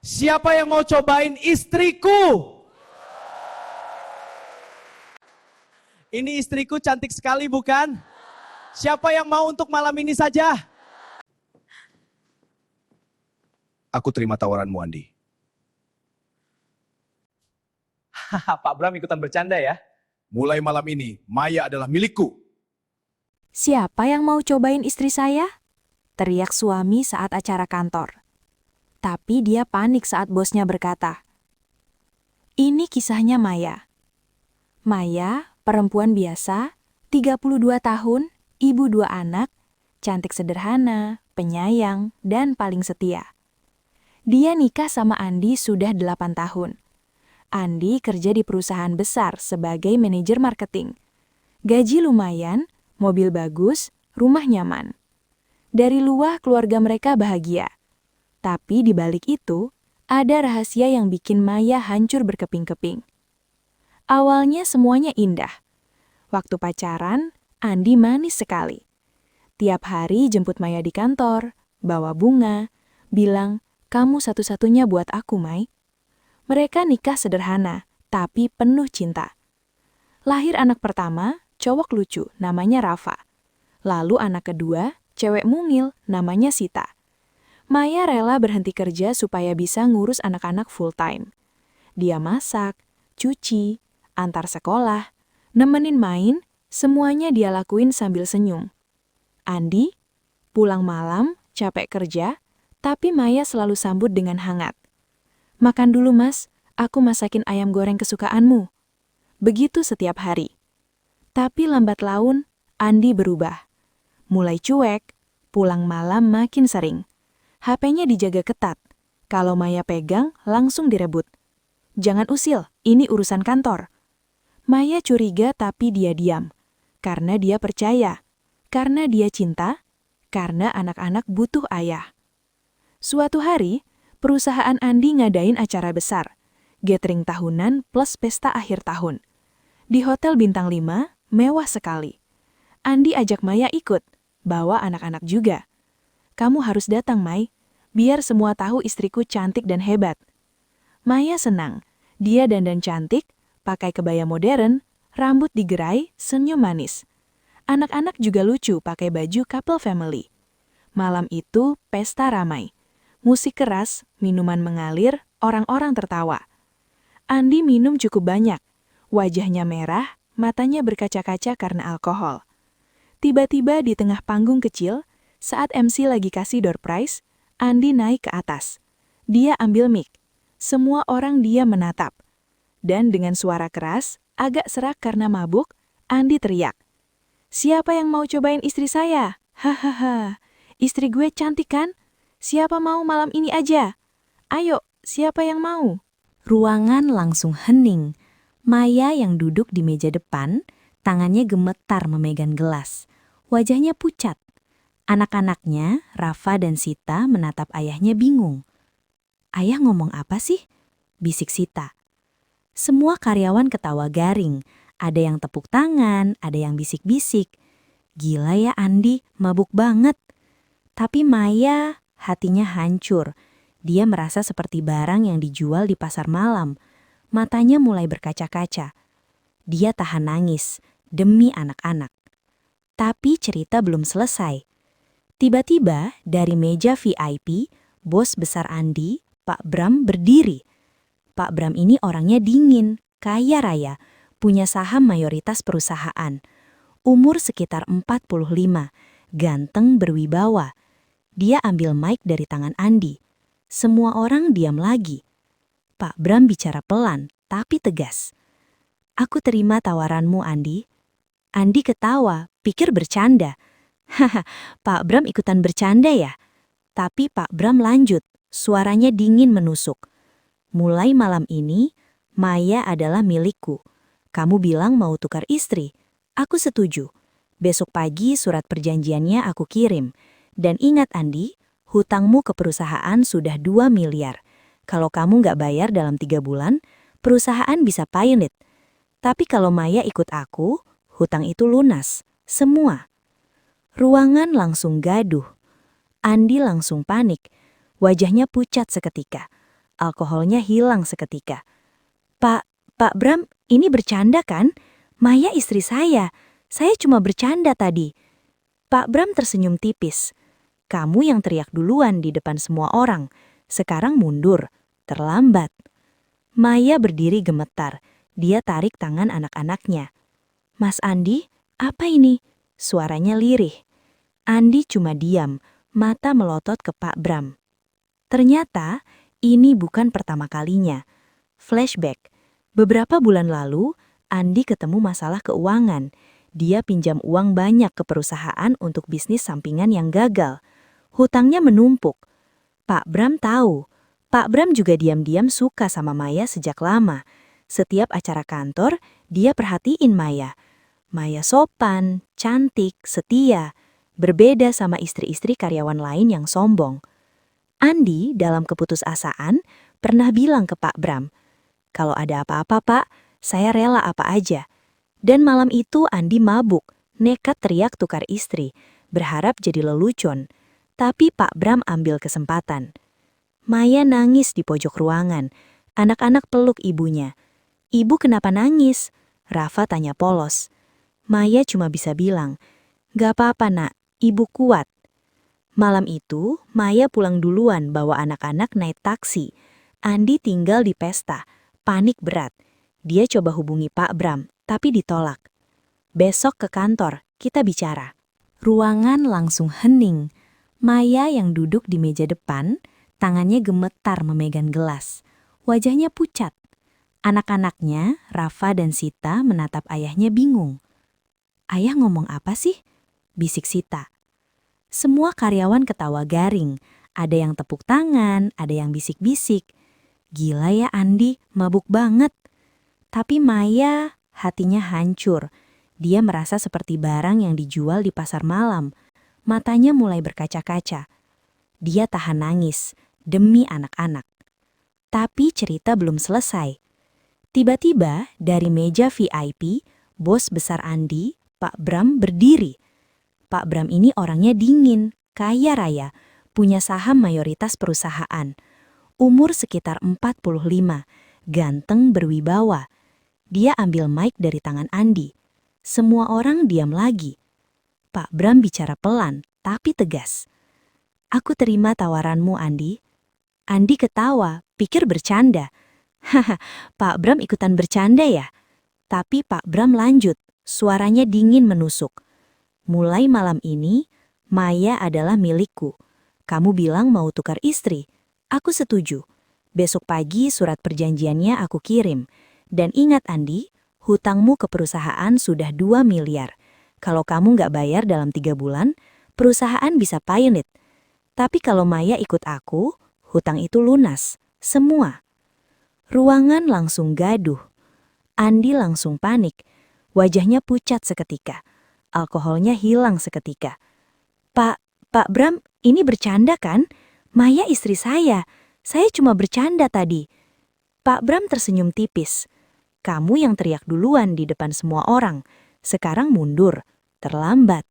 Siapa yang mau cobain istriku? Ini istriku cantik sekali bukan? Siapa yang mau untuk malam ini saja? Aku terima tawaranmu, Andi. Pak Bram ikutan bercanda ya? Mulai malam ini, Maya adalah milikku. Siapa yang mau cobain istri saya? Teriak suami saat acara kantor. Tapi dia panik saat bosnya berkata, "Ini kisahnya Maya." Maya, perempuan biasa, 32 tahun, ibu 2 anak, cantik sederhana, penyayang, dan paling setia. Dia nikah sama Andi sudah 8 tahun. Andi kerja di perusahaan besar sebagai manajer marketing. Gaji lumayan, mobil bagus, rumah nyaman. Dari luar keluarga mereka bahagia. Tapi di balik itu, ada rahasia yang bikin Maya hancur berkeping-keping. Awalnya semuanya indah. Waktu pacaran, Andi manis sekali. Tiap hari jemput Maya di kantor, bawa bunga, bilang, "Kamu satu-satunya buat aku, Mai." Mereka nikah sederhana, tapi penuh cinta. Lahir anak pertama, cowok lucu, namanya Rafa. Lalu anak kedua, cewek mungil, namanya Sita. Maya rela berhenti kerja supaya bisa ngurus anak-anak full time. Dia masak, cuci, antar sekolah, nemenin main, semuanya dia lakuin sambil senyum. Andi, pulang malam, capek kerja, tapi Maya selalu sambut dengan hangat. "Makan dulu, Mas, aku masakin ayam goreng kesukaanmu." Begitu setiap hari. Tapi lambat laun, Andi berubah. Mulai cuek, pulang malam makin sering. HP-nya dijaga ketat. Kalau Maya pegang, langsung direbut. "Jangan usil, ini urusan kantor." Maya curiga tapi dia diam. Karena dia percaya. Karena dia cinta. Karena anak-anak butuh ayah. Suatu hari, perusahaan Andi ngadain acara besar. Gathering tahunan plus pesta akhir tahun. Di Hotel Bintang 5, mewah sekali. Andi ajak Maya ikut, bawa anak-anak juga. "Kamu harus datang, Mai, biar semua tahu istriku cantik dan hebat." Maya senang. Dia dandan cantik, pakai kebaya modern, rambut digerai, senyum manis. Anak-anak juga lucu pakai baju couple family. Malam itu pesta ramai. Musik keras, minuman mengalir, orang-orang tertawa. Andi minum cukup banyak. Wajahnya merah, matanya berkaca-kaca karena alkohol. Tiba-tiba di tengah panggung kecil, saat MC lagi kasih door prize, Andi naik ke atas. Dia ambil mic. Semua orang dia menatap. Dan dengan suara keras, agak serak karena mabuk, Andi teriak, "Siapa yang mau cobain istri saya? Hahaha, istri gue cantik kan? Siapa mau malam ini aja? Ayo, siapa yang mau?" Ruangan langsung hening. Maya yang duduk di meja depan, tangannya gemetar memegang gelas. Wajahnya pucat. Anak-anaknya, Rafa dan Sita, menatap ayahnya bingung. "Ayah ngomong apa sih?" bisik Sita. Semua karyawan ketawa garing. Ada yang tepuk tangan, ada yang bisik-bisik. "Gila ya Andi, mabuk banget." Tapi Maya, hatinya hancur. Dia merasa seperti barang yang dijual di pasar malam. Matanya mulai berkaca-kaca. Dia tahan nangis demi anak-anak. Tapi cerita belum selesai. Tiba-tiba dari meja VIP, bos besar Andi, Pak Bram, berdiri. Pak Bram ini orangnya dingin, kaya raya, punya saham mayoritas perusahaan. Umur sekitar 45, ganteng berwibawa. Dia ambil mic dari tangan Andi. Semua orang diam lagi. Pak Bram bicara pelan, tapi tegas. "Aku terima tawaranmu, Andi." Andi ketawa, pikir bercanda. Haha, Pak Bram ikutan bercanda ya? Tapi Pak Bram lanjut, suaranya dingin menusuk. "Mulai malam ini, Maya adalah milikku. Kamu bilang mau tukar istri. Aku setuju. Besok pagi surat perjanjiannya aku kirim. Dan ingat Andi, hutangmu ke perusahaan sudah 2 miliar. Kalau kamu nggak bayar dalam 3 bulan, perusahaan bisa payunit. Tapi kalau Maya ikut aku, hutang itu lunas. Semua." Ruangan langsung gaduh. Andi langsung panik. Wajahnya pucat seketika. Alkoholnya hilang seketika. Pak Bram, ini bercanda kan? Maya istri saya. Saya cuma bercanda tadi. Pak Bram tersenyum tipis. Kamu yang teriak duluan di depan semua orang. Sekarang mundur. Terlambat. Maya berdiri gemetar. Dia tarik tangan anak-anaknya. Mas Andi, apa ini? Suaranya lirih. Andi cuma diam, mata melotot ke Pak Bram. Ternyata, ini bukan pertama kalinya. Flashback. Beberapa bulan lalu, Andi ketemu masalah keuangan. Dia pinjam uang banyak ke perusahaan untuk bisnis sampingan yang gagal. Hutangnya menumpuk. Pak Bram tahu. Pak Bram juga diam-diam suka sama Maya sejak lama. Setiap acara kantor, dia perhatiin Maya. Maya sopan, cantik, setia. Berbeda sama istri-istri karyawan lain yang sombong. Andi dalam keputusasaan pernah bilang ke Pak Bram, "Kalau ada apa-apa Pak, saya rela apa aja." Dan malam itu Andi mabuk, nekat teriak tukar istri, berharap jadi lelucon. Tapi Pak Bram ambil kesempatan. Maya nangis di pojok ruangan. Anak-anak peluk ibunya. "Ibu kenapa nangis?" Rafa tanya polos. Maya cuma bisa bilang, "Gak apa-apa nak, ibu kuat." Malam itu, Maya pulang duluan bawa anak-anak naik taksi. Andi tinggal di pesta, panik berat. Dia coba hubungi Pak Bram, tapi ditolak. "Besok ke kantor, kita bicara." Ruangan langsung hening. Maya yang duduk di meja depan, tangannya gemetar memegang gelas. Wajahnya pucat. Anak-anaknya, Rafa dan Sita menatap ayahnya bingung. "Ayah ngomong apa sih?" bisik Sita. Semua karyawan ketawa garing. Ada yang tepuk tangan, ada yang bisik-bisik. Gila ya Andi, mabuk banget. Tapi Maya, hatinya hancur. Dia merasa seperti barang yang dijual di pasar malam. Matanya mulai berkaca-kaca. Dia tahan nangis demi anak-anak. Tapi cerita belum selesai. Tiba-tiba dari meja VIP, bos besar Andi, Pak Bram berdiri. Pak Bram ini orangnya dingin, kaya raya, punya saham mayoritas perusahaan. Umur sekitar 45, ganteng berwibawa. Dia ambil mic dari tangan Andi. Semua orang diam lagi. Pak Bram bicara pelan, tapi tegas. "Aku terima tawaranmu, Andi." Andi ketawa, pikir bercanda. "Haha, Pak Bram ikutan bercanda ya?" Tapi Pak Bram lanjut, suaranya dingin menusuk. "Mulai malam ini, Maya adalah milikku. Kamu bilang mau tukar istri. Aku setuju. Besok pagi surat perjanjiannya aku kirim. Dan ingat Andi, hutangmu ke perusahaan sudah 2 miliar. Kalau kamu nggak bayar dalam 3 bulan, perusahaan bisa payunit. Tapi kalau Maya ikut aku, hutang itu lunas. Semua." Ruangan langsung gaduh. Andi langsung panik. Wajahnya pucat seketika. Alkoholnya hilang seketika. Pak Bram, ini bercanda kan? Maya istri saya. Saya cuma bercanda tadi." Pak Bram tersenyum tipis. "Kamu yang teriak duluan di depan semua orang. Sekarang mundur. Terlambat."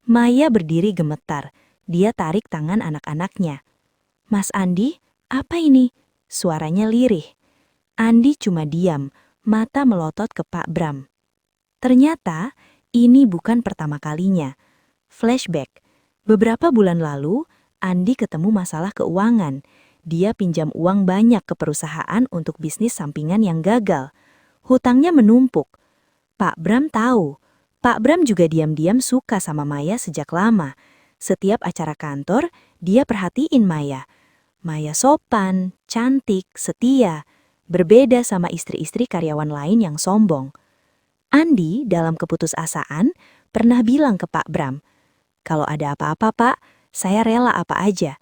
Maya berdiri gemetar. Dia tarik tangan anak-anaknya. "Mas Andi, apa ini?" Suaranya lirih. Andi cuma diam, mata melotot ke Pak Bram. Ternyata, ini bukan pertama kalinya. Flashback. Beberapa bulan lalu, Andi ketemu masalah keuangan. Dia pinjam uang banyak ke perusahaan untuk bisnis sampingan yang gagal. Hutangnya menumpuk. Pak Bram tahu. Pak Bram juga diam-diam suka sama Maya sejak lama. Setiap acara kantor, dia perhatiin Maya. Maya sopan, cantik, setia. Berbeda sama istri-istri karyawan lain yang sombong. Andi dalam keputusasaan pernah bilang ke Pak Bram, "Kalau ada apa-apa Pak, saya rela apa aja."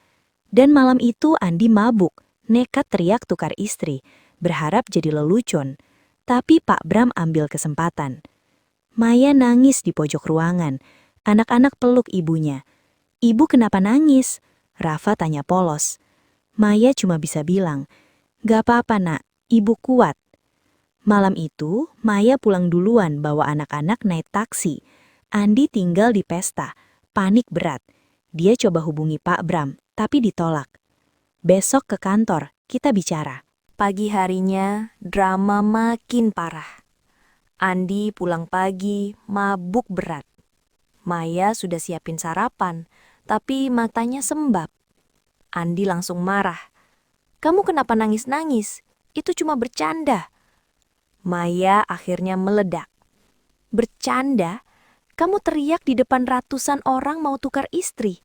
Dan malam itu Andi mabuk, nekat teriak tukar istri, berharap jadi lelucon. Tapi Pak Bram ambil kesempatan. Maya nangis di pojok ruangan. Anak-anak peluk ibunya. "Ibu kenapa nangis?" Rafa tanya polos. Maya cuma bisa bilang, "Gak apa-apa nak, ibu kuat." Malam itu, Maya pulang duluan bawa anak-anak naik taksi. Andi tinggal di pesta, panik berat. Dia coba hubungi Pak Bram, tapi ditolak. "Besok ke kantor, kita bicara. Pagi harinya, drama makin parah. Andi pulang pagi, mabuk berat. Maya sudah siapin sarapan, tapi matanya sembab. Andi langsung marah. "Kamu kenapa nangis-nangis? Itu cuma bercanda." Maya akhirnya meledak. "Bercanda? Kamu teriak di depan ratusan orang mau tukar istri.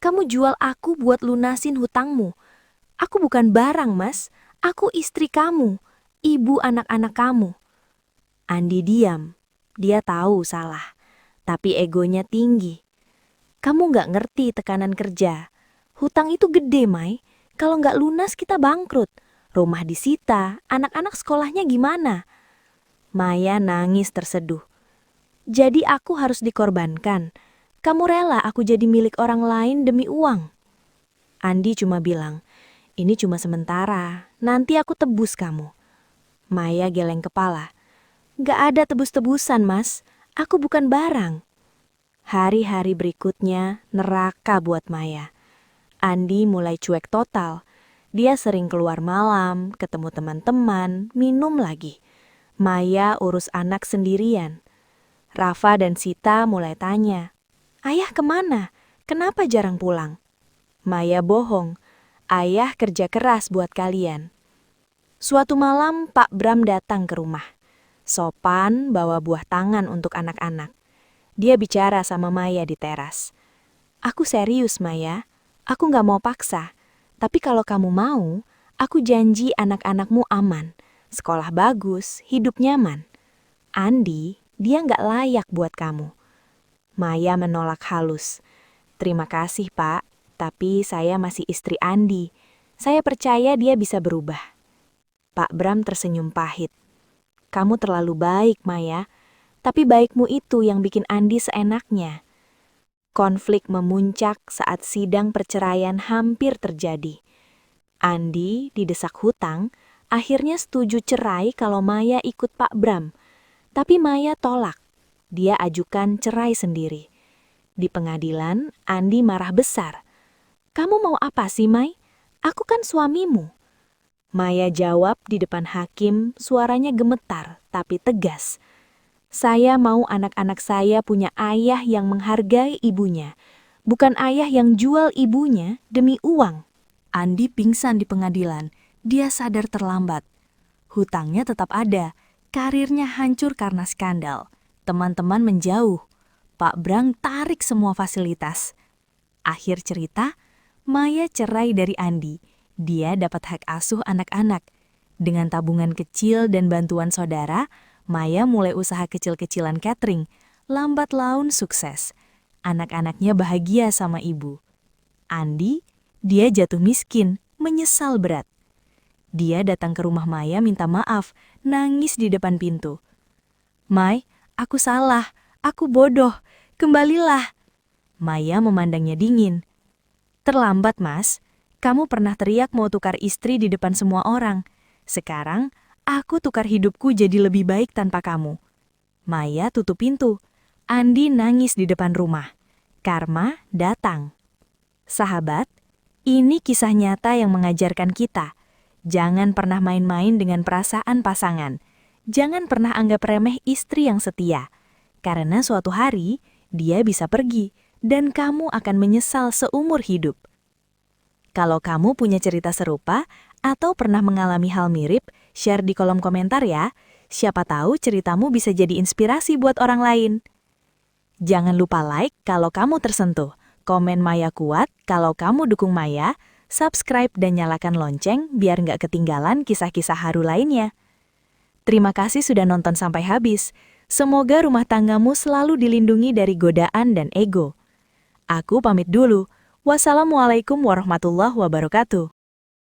Kamu jual aku buat lunasin hutangmu. Aku bukan barang, Mas. Aku istri kamu, ibu anak-anak kamu." Andi diam. Dia tahu salah, tapi egonya tinggi. "Kamu nggak ngerti tekanan kerja. Hutang itu gede, Mai. Kalau nggak lunas kita bangkrut. Rumah disita, anak-anak sekolahnya gimana?" Maya nangis terseduh. "Jadi aku harus dikorbankan. Kamu rela aku jadi milik orang lain demi uang?" Andi cuma bilang, "Ini cuma sementara, nanti aku tebus kamu." Maya geleng kepala. "Nggak ada tebus-tebusan, Mas. Aku bukan barang." Hari-hari berikutnya neraka buat Maya. Andi mulai cuek total. Dia sering keluar malam, ketemu teman-teman, minum lagi. Maya urus anak sendirian. Rafa dan Sita mulai tanya, "Ayah kemana? Kenapa jarang pulang?" Maya bohong. "Ayah kerja keras buat kalian." Suatu malam Pak Bram datang ke rumah. Sopan bawa buah tangan untuk anak-anak. Dia bicara sama Maya di teras. "Aku serius, Maya. Aku nggak mau paksa. Tapi kalau kamu mau, aku janji anak-anakmu aman. Sekolah bagus, hidup nyaman. Andi, dia nggak layak buat kamu." Maya menolak halus. "Terima kasih, Pak. Tapi saya masih istri Andi. Saya percaya dia bisa berubah." Pak Bram tersenyum pahit. "Kamu terlalu baik, Maya. Tapi baikmu itu yang bikin Andi seenaknya." Konflik memuncak saat sidang perceraian hampir terjadi. Andi didesak hutang, akhirnya setuju cerai kalau Maya ikut Pak Bram. Tapi Maya tolak. Dia ajukan cerai sendiri. Di pengadilan, Andi marah besar. "Kamu mau apa sih, Mai? Aku kan suamimu." Maya jawab di depan hakim, suaranya gemetar tapi tegas. "Saya mau anak-anak saya punya ayah yang menghargai ibunya, bukan ayah yang jual ibunya demi uang." Andi pingsan di pengadilan. Dia sadar terlambat. Hutangnya tetap ada. Karirnya hancur karena skandal. Teman-teman menjauh. Pak Bram tarik semua fasilitas. Akhir cerita, Maya cerai dari Andi. Dia dapat hak asuh anak-anak. Dengan tabungan kecil dan bantuan saudara, Maya mulai usaha kecil-kecilan catering. Lambat laun sukses. Anak-anaknya bahagia sama ibu. Andi, dia jatuh miskin, menyesal berat. Dia datang ke rumah Maya minta maaf, nangis di depan pintu. "Mai, aku salah, aku bodoh, kembalilah." Maya memandangnya dingin. "Terlambat, Mas. Kamu pernah teriak mau tukar istri di depan semua orang. Sekarang, aku tukar hidupku jadi lebih baik tanpa kamu." Maya tutup pintu. Andi nangis di depan rumah. Karma datang. Sahabat, ini kisah nyata yang mengajarkan kita. Jangan pernah main-main dengan perasaan pasangan. Jangan pernah anggap remeh istri yang setia. Karena suatu hari, dia bisa pergi dan kamu akan menyesal seumur hidup. Kalau kamu punya cerita serupa atau pernah mengalami hal mirip, share di kolom komentar ya. Siapa tahu ceritamu bisa jadi inspirasi buat orang lain. Jangan lupa like kalau kamu tersentuh, komen Maya kuat kalau kamu dukung Maya, subscribe dan nyalakan lonceng biar nggak ketinggalan kisah-kisah haru lainnya. Terima kasih sudah nonton sampai habis. Semoga rumah tanggamu selalu dilindungi dari godaan dan ego. Aku pamit dulu. Wassalamualaikum warahmatullahi wabarakatuh.